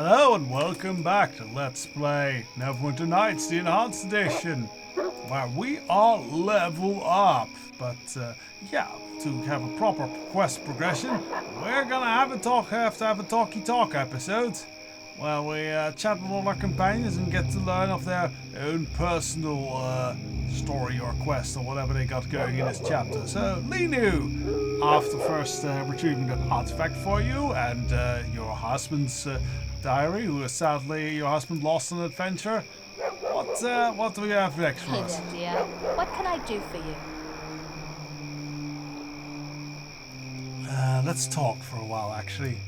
Hello and welcome back to Let's Play Neverwinter Nights, the Enhanced Edition, where we all level up. But yeah, to have a proper quest progression, we're gonna have to have a talky talk episode, where we chat with all our companions and get to learn of their own personal story or quest or whatever they got going in this chapter. So, Linu, after first retrieving that artifact for you and your husband's diary, who is sadly your husband lost on an adventure, what do we have next for us? Hello, dear. What can I do for you? Let's talk for a while, actually.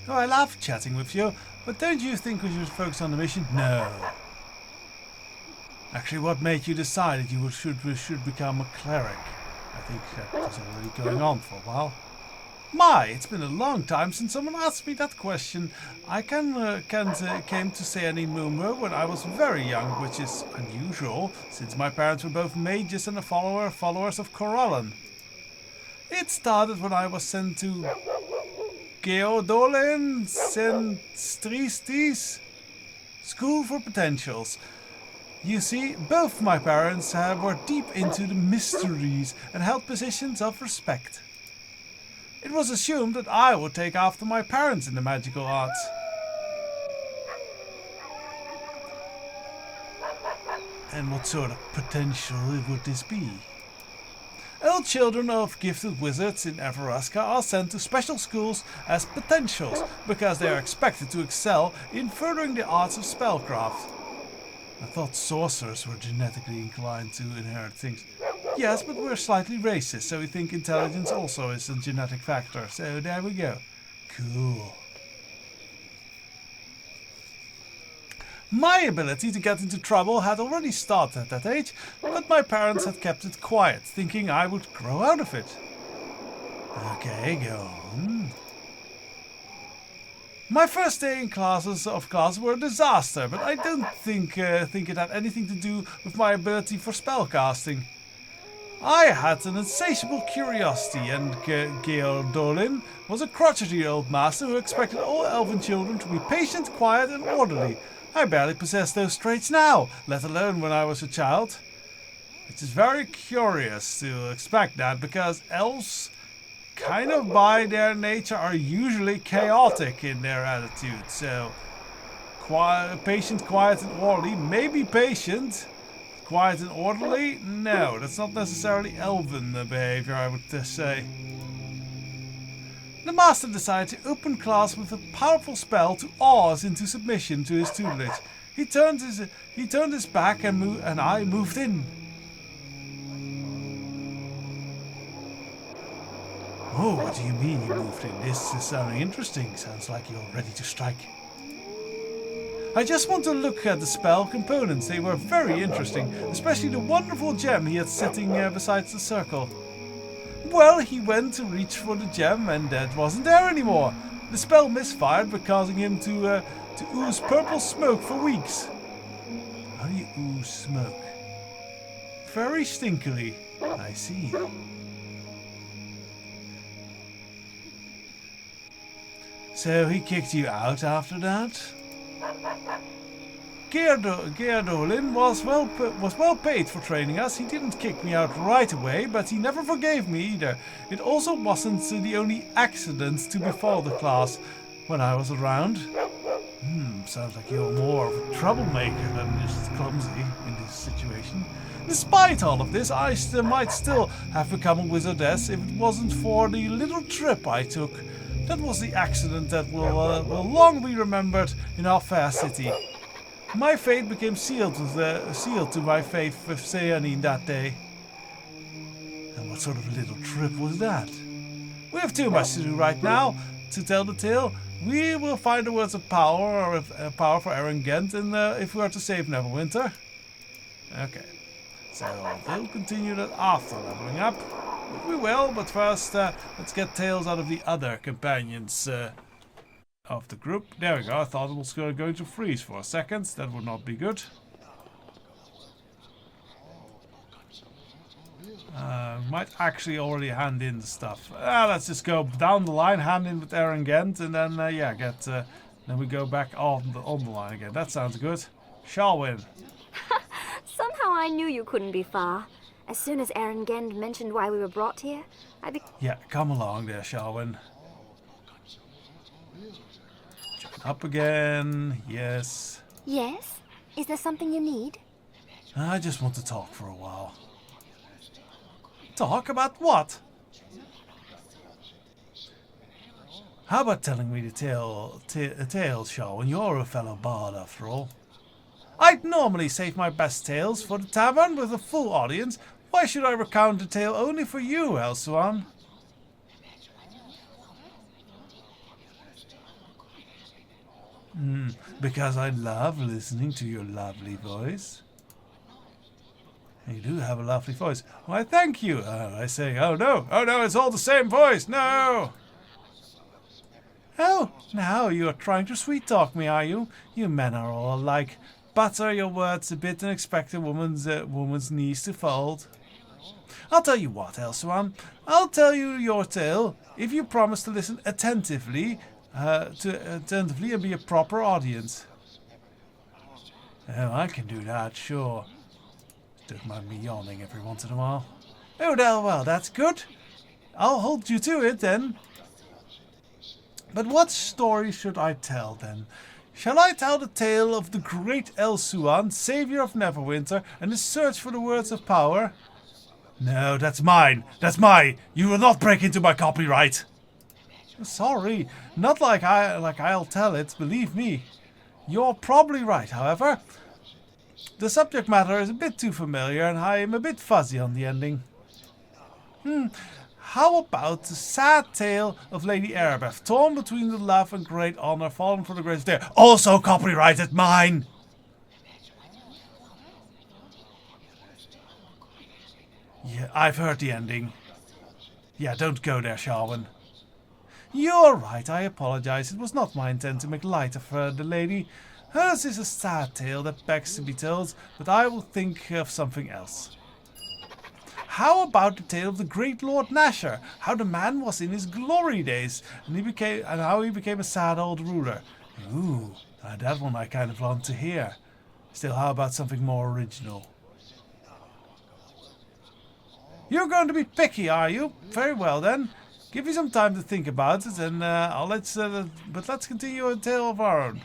Oh, I love chatting with you, but don't you think we should focus on the mission? No. Actually, what made you decide that you should become a cleric? I think that was already going on for a while. My, it's been a long time since someone asked me that question. I came to Seani Mumu when I was very young, which is unusual, since my parents were both mages and followers of Corallan. It started when I was sent to Geodolin Senstristis School for Potentials. You see, both my parents were deep into the mysteries and held positions of respect. It was assumed that I would take after my parents in the magical arts. And what sort of potential would this be? All children of gifted wizards in Everuska are sent to special schools as potentials because they are expected to excel in furthering the arts of spellcraft. I thought sorcerers were genetically inclined to inherit things. Yes, but we're slightly racist, so we think intelligence also is a genetic factor. So there we go. Cool. My ability to get into trouble had already started at that age, but my parents had kept it quiet, thinking I would grow out of it. Okay, go on. My first day in class were a disaster, but I don't think it had anything to do with my ability for spellcasting. I had an insatiable curiosity, and Geodolin was a crotchety old master who expected all elven children to be patient, quiet, and orderly. I barely possess those traits now, let alone when I was a child. It is very curious to expect that, because elves, kind of by their nature, are usually chaotic in their attitude. So, patient, quiet, and orderly. Maybe patient. Quiet and orderly? No, that's not necessarily elven behavior, I would say. The master decided to open class with a powerful spell to awe us into submission to his tutelage. He turned his back and I moved in. Oh, what do you mean you moved in? This is sounding interesting. Sounds like you're ready to strike. I just want to look at the spell components. They were very interesting, especially the wonderful gem he had sitting beside the circle. Well, he went to reach for the gem and that wasn't there anymore. The spell misfired by causing him to ooze purple smoke for weeks. How do you ooze smoke? Very stinkily. I see. So he kicked you out after that? Geodolin was well paid for training us. He didn't kick me out right away, but he never forgave me either. It also wasn't the only accident to befall the class when I was around. Sounds like you're more of a troublemaker than just clumsy in this situation. Despite all of this, I might still have become a wizardess if it wasn't for the little trip I took. That was the accident that will long be remembered in our fair city. My fate became sealed to my faith with Seani that day. And what sort of little trip was that? We have too much to do right now to tell the tale. We will find the words of power, or power for Aaron Gent, and if we are to save Neverwinter. Okay, so we'll continue that after leveling up. We will, but first let's get tales out of the other companions of the group. There we go. I thought it was going to freeze for a second. That would not be good. Might actually already hand in the stuff. Let's just go down the line, hand in with Aaron Gent, and then yeah, Then we go back on the line again. That sounds good. Shalwyn. Somehow I knew you couldn't be far. As soon as Erengend mentioned why we were brought here, Yeah, come along there, Shalwyn. Join up again. Yes. Yes? Is there something you need? I just want to talk for a while. Talk about what? How about telling me the tale, Shalwyn? You're a fellow bard after all. I'd normally save my best tales for the tavern with a full audience. Why should I recount a tale only for you, Elswan? Because I love listening to your lovely voice. You do have a lovely voice. Why, thank you. I say, oh no, it's all the same voice. No. Oh, now you are trying to sweet-talk me, are you? You men are all alike. Butter your words a bit and expect a woman's knees to fold. I'll tell you what, Elswan. I'll tell you your tale if you promise to listen attentively and be a proper audience. Oh, I can do that, sure. Don't mind me yawning every once in a while. Oh, well, that's good. I'll hold you to it then. But what story should I tell then? Shall I tell the tale of the great Elsuan, savior of Neverwinter, and his search for the words of power? No, that's mine. That's mine. You will not break into my copyright. Sorry, not like I'll tell it, believe me. You're probably right, however. The subject matter is a bit too familiar and I am a bit fuzzy on the ending. How about the sad tale of Lady Erebeth, torn between the love and great honor, fallen for the great dare? Also copyrighted mine! Yeah, I've heard the ending. Yeah, don't go there, Shalwyn. You're right, I apologize. It was not my intent to make light of the lady. Hers is a sad tale that begs to be told, but I will think of something else. How about the tale of the great Lord Nasher? How the man was in his glory days, and how he became a sad old ruler. Ooh, that one I kind of want to hear. Still, how about something more original? You're going to be picky, are you? Very well then. Give me some time to think about it, and let's continue a tale of our own.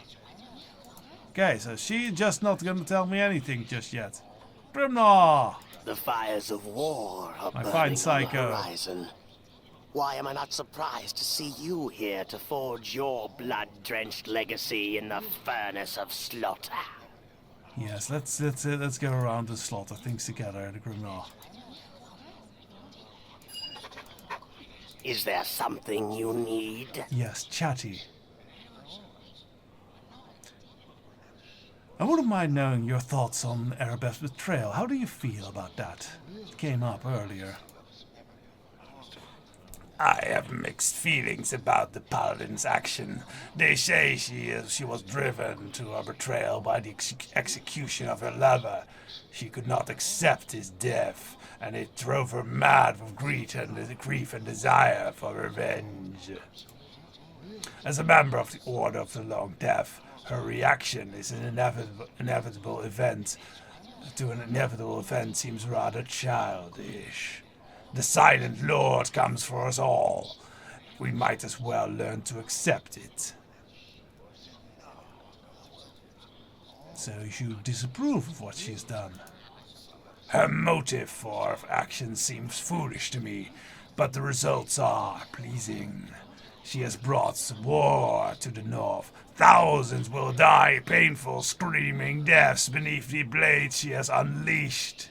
Okay, so she's just not going to tell me anything just yet. Grimnar! The fires of war are My burning fine on the psycho. horizon. Why am I not surprised to see you here to forge your blood-drenched legacy in the furnace of slaughter? Yes, let's go around and slaughter things together at the Grimnar. Is there something you need? Yes, chatty. I wouldn't mind knowing your thoughts on Erebeth's betrayal. How do you feel about that? It came up earlier. I have mixed feelings about the paladin's action. They say she was driven to her betrayal by the execution of her lover. She could not accept his death, and it drove her mad with grief and desire for revenge. As a member of the Order of the Long Death, her reaction is an inevitable event. To an inevitable event seems rather childish. The Silent Lord comes for us all. We might as well learn to accept it. So you disapprove of what she's done? Her motive for action seems foolish to me, but the results are pleasing. She has brought war to the north. Thousands will die painful, screaming deaths beneath the blades she has unleashed.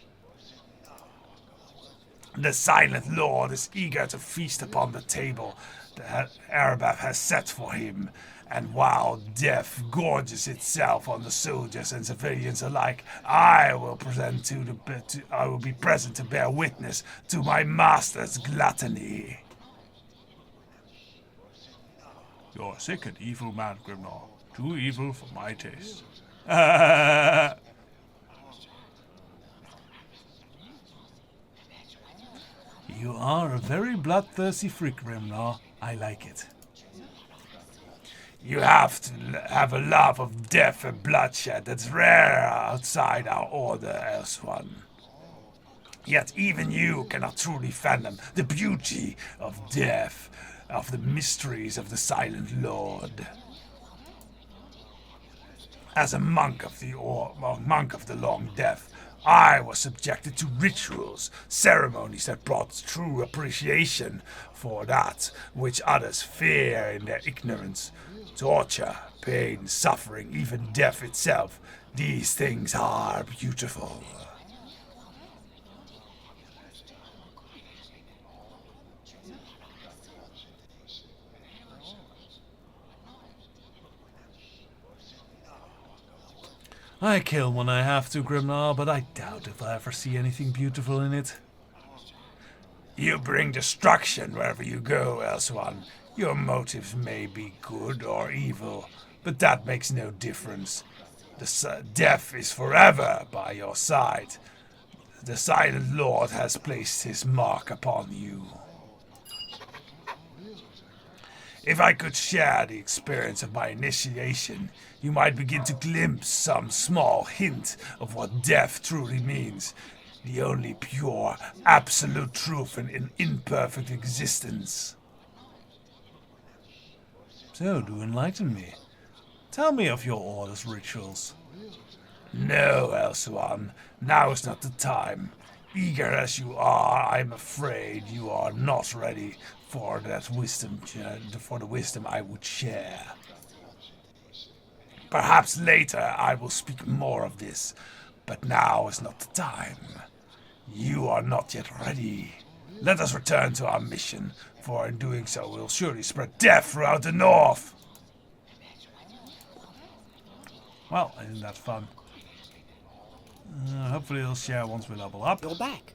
The Silent Lord is eager to feast upon the table that Erebeth has set for him, and while death gorges itself on the soldiers and civilians alike, I will be present to bear witness to my master's gluttony. You're a sick and evil man, Grimnar. Too evil for my taste. You are a very bloodthirsty freak, Grimnar. I like it. You have to have a love of death and bloodshed that's rare outside our order, Elswan. Yet even you cannot truly fathom the beauty of death, of the mysteries of the Silent Lord. As a monk of the Long Death, I was subjected to rituals, ceremonies that brought true appreciation for that which others fear in their ignorance. Torture, pain, suffering, even death itself. These things are beautiful. I kill when I have to, Grimnar, but I doubt if I ever see anything beautiful in it. You bring destruction wherever you go, Elswan. Your motives may be good or evil, but that makes no difference. Death is forever by your side. The Silent Lord has placed his mark upon you. If I could share the experience of my initiation, you might begin to glimpse some small hint of what death truly means. The only pure, absolute truth in an imperfect existence. So, do enlighten me. Tell me of your order's rituals. No, Elswan, now is not the time. Eager as you are, I'm afraid you are not ready for that wisdom, for the wisdom I would share. Perhaps later I will speak more of this, but now is not the time. You are not yet ready. Let us return to our mission, for in doing so we'll surely spread death throughout the north. Well, isn't that fun? Hopefully they'll share once we level up. You're back.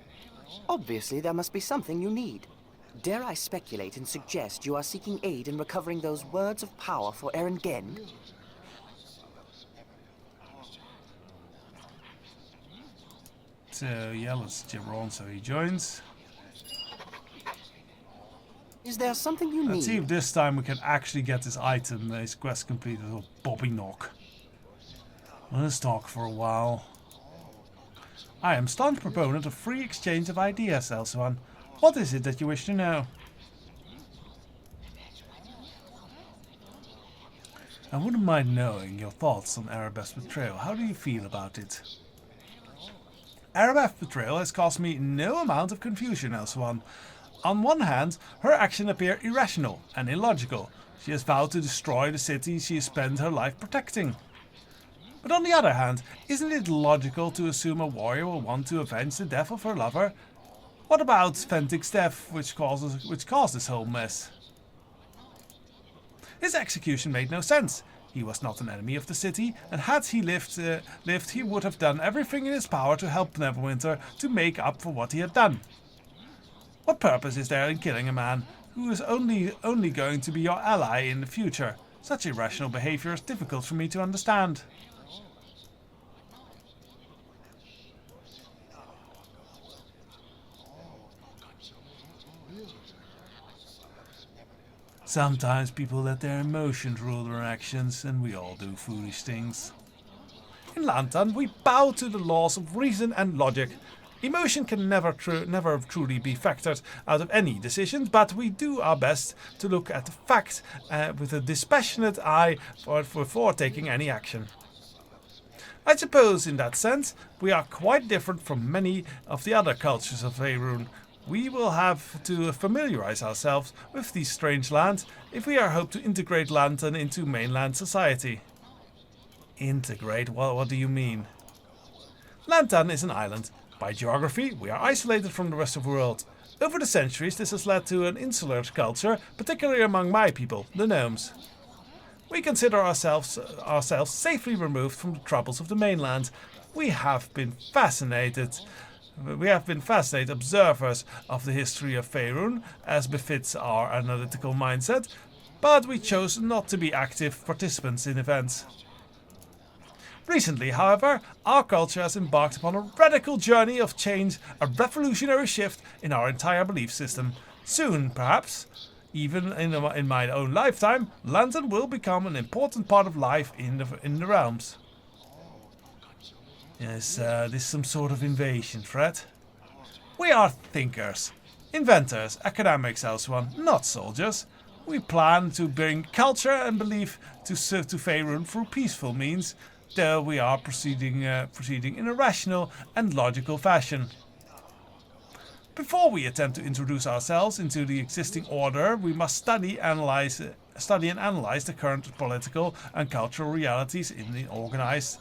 Obviously, there must be something you need. Dare I speculate and suggest you are seeking aid in recovering those words of power for Erengend? So, yeah, let's jibber on so he joins. Is there something you Let's see need? if this time we can actually get this item, his quest completed, or Bobby Knock. Let's talk for a while. I am staunch proponent of free exchange of ideas, Elswan. What is it that you wish to know? I wouldn't mind knowing your thoughts on Arabeth's betrayal. How do you feel about it? Arabeth's betrayal has caused me no amount of confusion, Elswan. On one hand, her actions appear irrational and illogical. She has vowed to destroy the city she has spent her life protecting. But on the other hand, isn't it logical to assume a warrior will want to avenge the death of her lover? What about Ventic's death, which caused this whole mess? His execution made no sense. He was not an enemy of the city, and had he lived, he would have done everything in his power to help Neverwinter to make up for what he had done. What purpose is there in killing a man who is only going to be your ally in the future? Such irrational behavior is difficult for me to understand. Sometimes people let their emotions rule their actions, and we all do foolish things. In Lantan, we bow to the laws of reason and logic. Emotion can never truly be factored out of any decisions, but we do our best to look at the fact with a dispassionate eye before taking any action. I suppose in that sense, we are quite different from many of the other cultures of Faerun. We will have to familiarize ourselves with these strange lands if we are hope to integrate Lantan into mainland society. Integrate? What do you mean? Lantan is an island. By geography, we are isolated from the rest of the world. Over the centuries, this has led to an insular culture, particularly among my people, the gnomes. We consider ourselves safely removed from the troubles of the mainland. We have been fascinated observers of the history of Faerun, as befits our analytical mindset, but we chose not to be active participants in events. Recently, however, our culture has embarked upon a radical journey of change, a revolutionary shift in our entire belief system. Soon, perhaps, Even in my own lifetime, lantern will become an important part of life in the realms. Yes, this is some sort of invasion threat. We are thinkers, inventors, academics, Elsewhere, not soldiers. We plan to bring culture and belief to Faerun through peaceful means, though we are proceeding in a rational and logical fashion. Before we attempt to introduce ourselves into the existing order, we must study and analyze the current political and cultural realities in an organized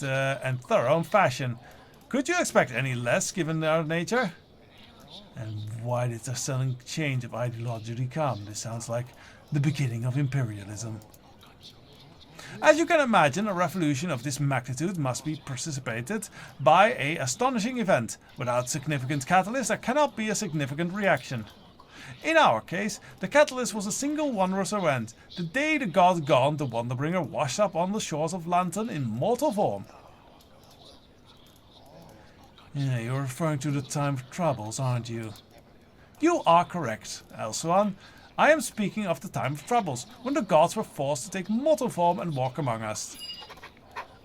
and thorough fashion. Could you expect any less given our nature? And why did a sudden change of ideology come? This sounds like the beginning of imperialism. As you can imagine, a revolution of this magnitude must be precipitated by an astonishing event. Without significant catalyst, there cannot be a significant reaction. In our case, the catalyst was a single wondrous event. The day the god Gond, the Wonderbringer, washed up on the shores of Lantern in mortal form. Yeah, you're referring to the time of troubles, aren't you? You are correct, Elsewhere. I am speaking of the time of troubles, when the gods were forced to take mortal form and walk among us.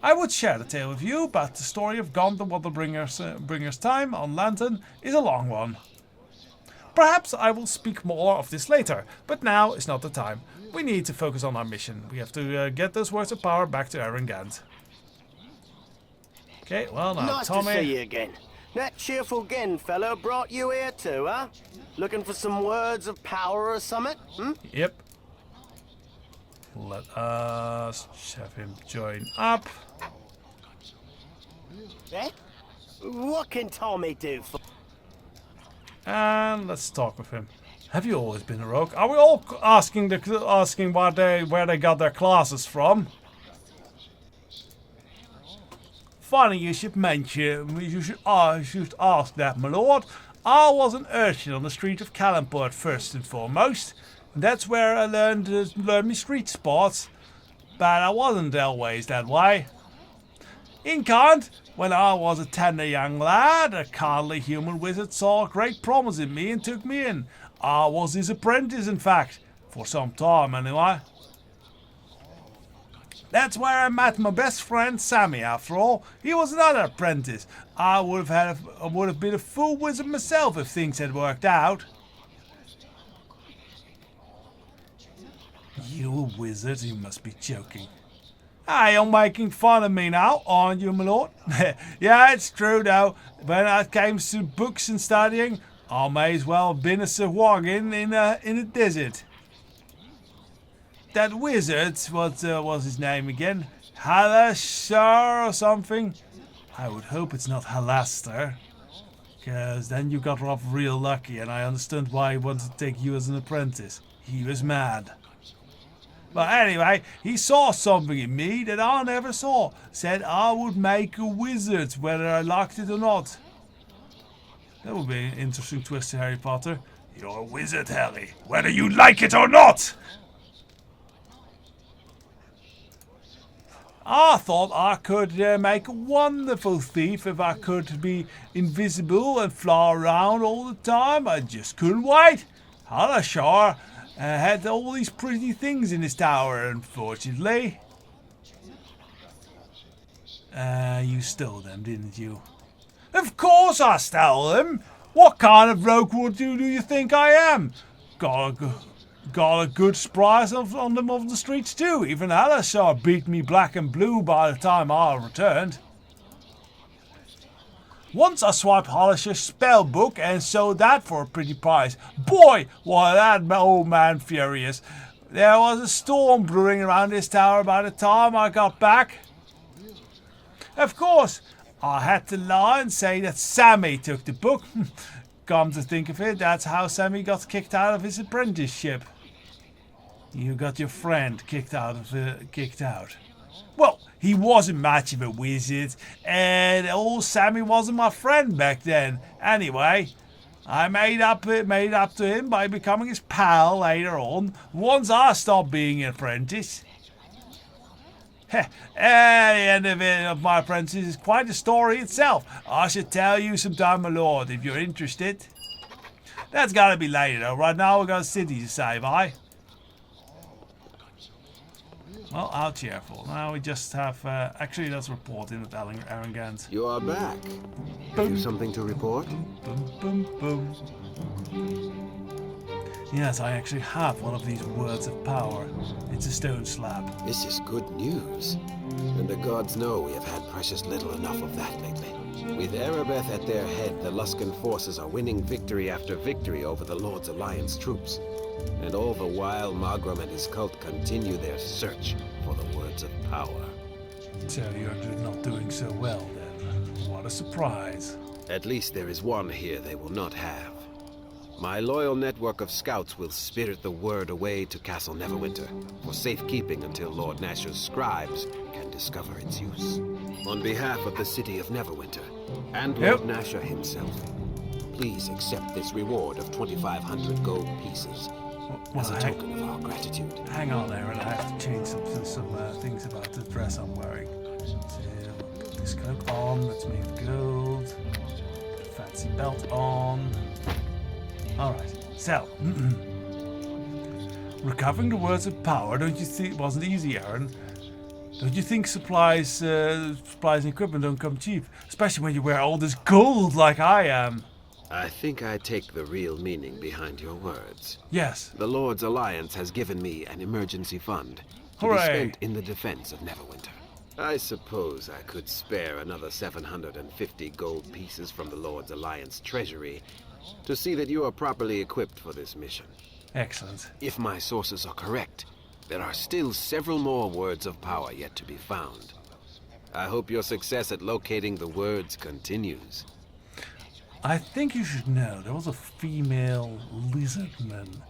I would share the tale with you, but the story of Gond the Wonderbringer's time on Lantern is a long one. Perhaps I will speak more of this later, but now is not the time. We need to focus on our mission. We have to get those words of power back to Erengand. Okay, well now, Nice Tommy. to see you again. That cheerful Gen fellow brought you here too, huh? Looking for some words of power or something? Yep. Let us have him join up. Eh? What can Tommy do for... And let's talk with him. Have you always been a rogue? Are we all asking where they got their classes from? Funny you should mention. You should ask that, my lord. I was an urchin on the street of Calimport first and foremost. That's where I learned my street sports. But I wasn't always that way. In Kant, when I was a tender young lad, a kindly human wizard saw great promise in me and took me in. I was his apprentice, in fact, for some time anyway. That's where I met my best friend Sammy, after all. He was another apprentice. I would have been a full wizard myself if things had worked out. You a wizard? You must be joking. Ah, you're making fun of me now, aren't you, my lord? Yeah, it's true though. When it came to books and studying, I may as well have been a Sawagin in a desert. That wizard, what was his name again? Halashar or something? I would hope it's not Halaster. Because then you got off real lucky and I understand why he wanted to take you as an apprentice. He was mad. But anyway, he saw something in me that I never saw. Said I would make a wizard, whether I liked it or not. That would be an interesting twist to Harry Potter. You're a wizard, Harry, whether you like it or not! I thought I could make a wonderful thief if I could be invisible and fly around all the time. I just couldn't wait. Halashar had all these pretty things in his tower, unfortunately. You stole them, didn't you? Of course I stole them. What kind of rogue do you think I am? Got a good surprise on them of the streets too. Even Halashar beat me black and blue by the time I returned. Once I swiped Halashar's spell book and sold that for a pretty price. Boy, was that old man furious. There was a storm brewing around this tower by the time I got back. Of course, I had to lie and say that Sammy took the book. Come to think of it, that's how Sammy got kicked out of his apprenticeship. You got your friend kicked out. Well, he wasn't much of a wizard, and old Sammy wasn't my friend back then. Anyway, I made up to him by becoming his pal later on, once I stopped being an apprentice. The end of my apprentice is quite a story itself. I should tell you sometime, my lord, if you're interested. That's gotta be later though. Right now we got a city to save, aye? Well, how cheerful. Now we just have... actually, let's report in at Erengand. You are back. Have you something to report? Boom, boom, boom. Yes, I actually have one of these words of power. It's a stone slab. This is good news. And the gods know we have had precious little enough of that lately. With Erebeth at their head, the Luskan forces are winning victory after victory over the Lord's Alliance troops. And all the while, Magram and his cult continue their search for the words of power. So you're not doing so well then. What a surprise. At least there is one here they will not have. My loyal network of scouts will spirit the word away to Castle Neverwinter for safekeeping until Lord Nasher's scribes can discover its use. On behalf of the city of Neverwinter and Lord Nasher himself, please accept this reward of 2,500 gold pieces as a token of our gratitude. Hang on there, and I have to change some things about the dress I'm wearing. So, put this cloak on, that's made of gold. Fancy belt on. Alright, so. Recovering the words of power, don't you think it wasn't easy, Aaron? Don't you think supplies and equipment don't come cheap? Especially when you wear all this gold like I am. I think I take the real meaning behind your words. Yes. The Lord's Alliance has given me an emergency fund to be spent in the defense of Neverwinter. I suppose I could spare another 750 gold pieces from the Lord's Alliance treasury to see that you are properly equipped for this mission. Excellent. If my sources are correct, there are still several more words of power yet to be found. I hope your success at locating the words continues. I think you should know, there was a female lizardman.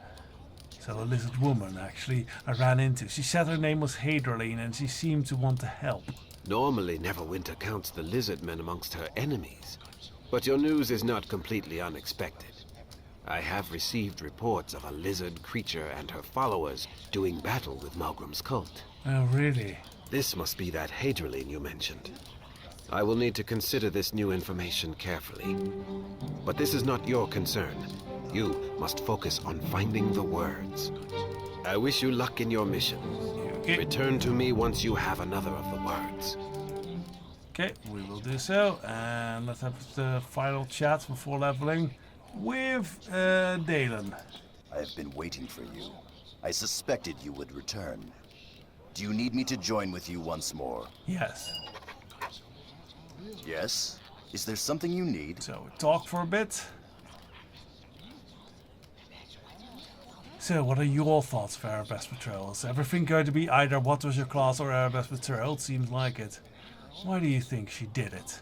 So a lizard woman, actually, I ran into. She said her name was Haderline and she seemed to want to help. Normally, Neverwinter counts the lizardmen amongst her enemies. But your news is not completely unexpected. I have received reports of a lizard creature and her followers doing battle with Malgram's cult. Oh, really? This must be that Haderline you mentioned. I will need to consider this new information carefully. But this is not your concern. You must focus on finding the words. I wish you luck in your mission. Okay. Return to me once you have another of the words. Okay, we will do so. And let's have the final chat before leveling with Dalen. I have been waiting for you. I suspected you would return. Do you need me to join with you once more? Yes. Yes? Is there something you need? So we talk for a bit. So, what are your thoughts of Erebeth's betrayal? Is everything going to be either what was your class or Erebeth's betrayal? It seems like it. Why do you think she did it?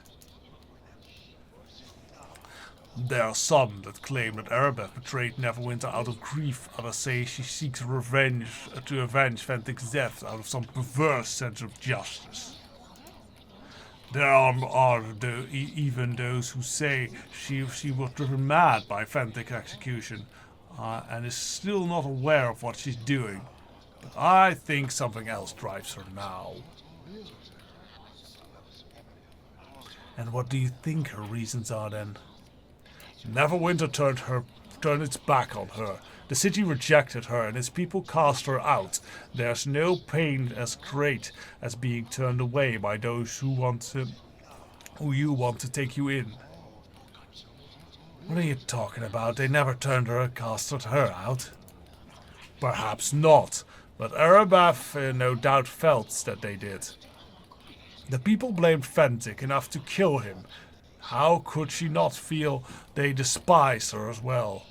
There are some that claim that Erebeth betrayed Neverwinter out of grief. Others say she seeks revenge to avenge Ventic's death out of some perverse sense of justice. There are even those who say she was driven mad by Ventic's execution and is still not aware of what she's doing. But I think something else drives her now. And what do you think her reasons are then? Neverwinter turned its back on her. The city rejected her and its people cast her out. There's no pain as great as being turned away by those who you want to take you in. What are you talking about? They never turned her or casted her out. Perhaps not, but Erebeth no doubt felt that they did. The people blamed Ventic enough to kill him. How could she not feel they despised her as well?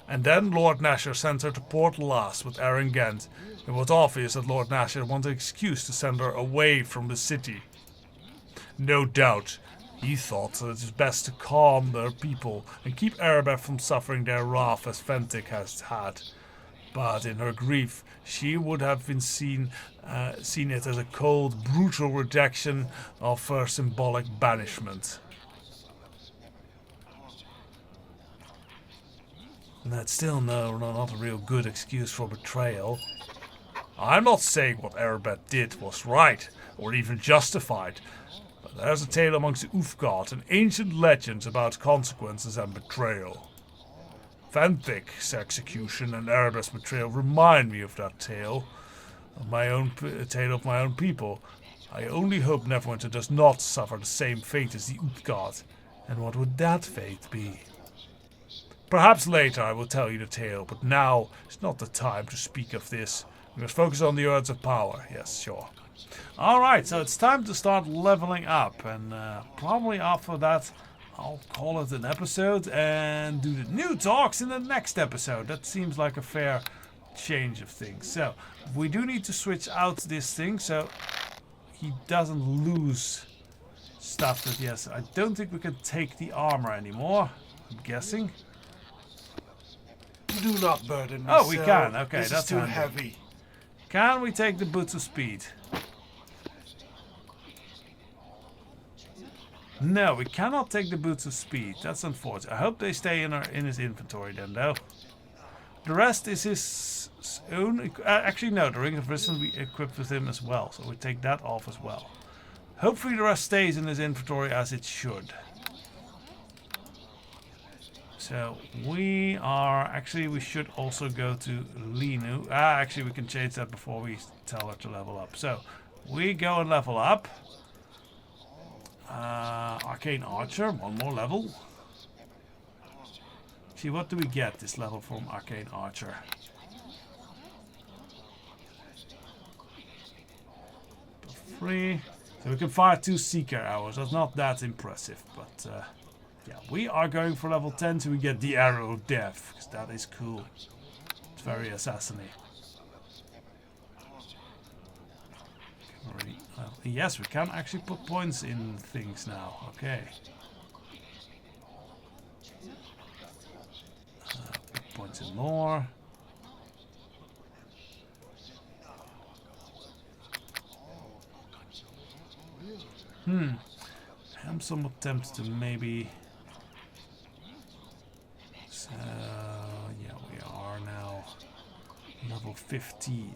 And then Lord Nasher sent her to Port Las with Erengand. It was obvious that Lord Nasher wanted an excuse to send her away from the city. No doubt, he thought that it was best to calm their people and keep Erebeth from suffering their wrath as Ventic has had. But in her grief, she would have been seen it as a cold, brutal rejection of her symbolic banishment. And that's still not a real good excuse for betrayal. I'm not saying what Erebeth did was right, or even justified, but there's a tale amongst the Ulfgard and ancient legends about consequences and betrayal. Vanthic's execution and Erebus betrayal remind me of that tale. Tale of my own people. I only hope Neverwinter does not suffer the same fate as the Utgard. And what would that fate be? Perhaps later I will tell you the tale, but now is not the time to speak of this. We must focus on the words of power. Yes, sure. Alright, so it's time to start leveling up, and probably after that I'll call it an episode and do the new talks in the next episode. That seems like a fair change of things. So, we do need to switch out this thing so he doesn't lose stuff that he has. I don't think we can take the armor anymore, I'm guessing. Do not burden me. Oh, we can. Okay, this that's is too handy. heavy. Can we take the boots of speed? No, we cannot take the boots of speed. That's unfortunate. I hope they stay in his inventory then, though. The rest is his own. Actually, no. The ring of wisdom we equipped with him as well, so we take that off as well. Hopefully, the rest stays in his inventory as it should. So we are actually. We should also go to Linu. Actually, we can change that before we tell her to level up. So we go and level up. Arcane Archer, one more level. See, what do we get this level from Arcane Archer? Free. So we can fire 2 Seeker arrows. That's not that impressive, but yeah, we are going for level 10 so we get the Arrow of Death, because that is cool. It's very assassiny. Yes, we can actually put points in things now. Okay. Put points in lore. I'm somewhat tempted to maybe. So yeah, we are now level 15.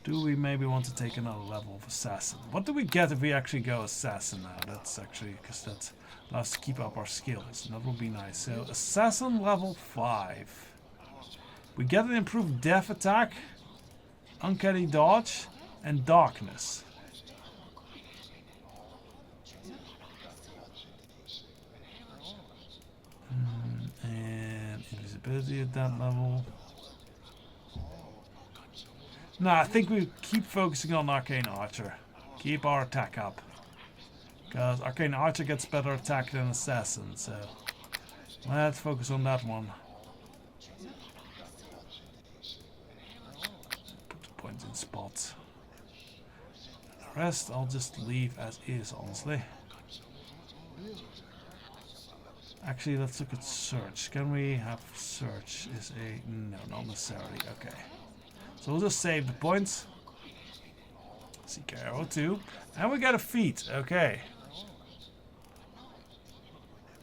Do we maybe want to take another level of Assassin? What do we get if we actually go Assassin now? That's actually, because that allows us to keep up our skills. And that would be nice. So, Assassin level 5. We get an improved Death attack, Uncanny Dodge, and Darkness. And invisibility at that level. No, I think we keep focusing on Arcane Archer. Keep our attack up. Because Arcane Archer gets better attack than Assassin, so let's focus on that one. Put the points in spots. The rest I'll just leave as is, honestly. Actually, let's look at search. Can we have search? No, not necessarily. Okay. So we'll just save the points. Seek arrow 2. And we got a feat. Okay.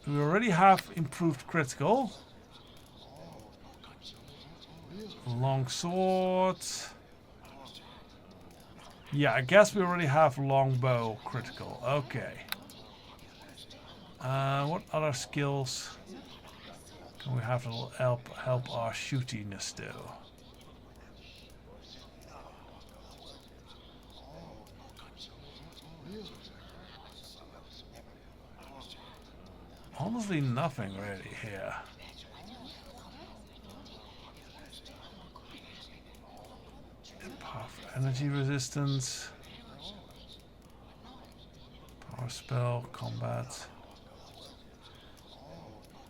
We already have improved critical. Long sword. Yeah, I guess we already have longbow critical. Okay. What other skills can we have to help our shootiness do? Honestly, nothing really here. Energy resistance, power spell, combat.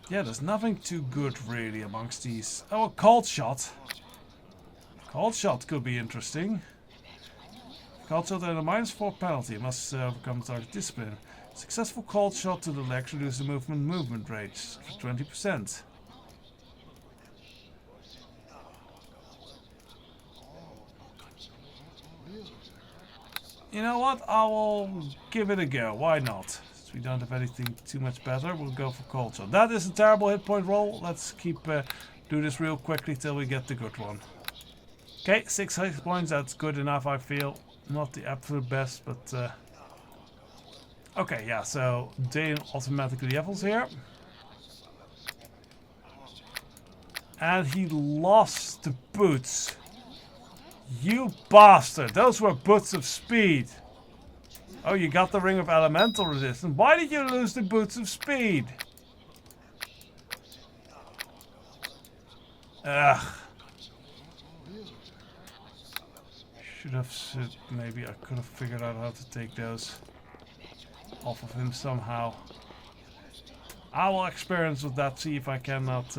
Yeah, there's nothing too good really amongst these. Oh, a cold shot. Cold shot could be interesting. Cold shot at a -4 penalty. Must overcome target discipline. Successful cold shot to the legs reduces the movement rate for 20%. You know what? I will give it a go. Why not? Since we don't have anything too much better, we'll go for cold shot. That is a terrible hit point roll. Let's keep do this real quickly till we get the good one. Okay, 6 hit points. That's good enough, I feel. Not the absolute best, but okay, yeah. So Dane automatically levels here. And he lost the boots. You bastard. Those were boots of speed. Oh, you got the ring of elemental resistance. Why did you lose the boots of speed? Ugh. Should have said, maybe I could have figured out how to take those off of him somehow. I will experience with that, see if I cannot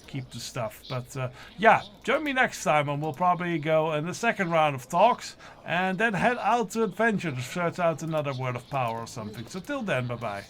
keep the stuff. But yeah, join me next time and we'll probably go in the second round of talks and then head out to adventure to search out another word of power or something. So till then, bye bye.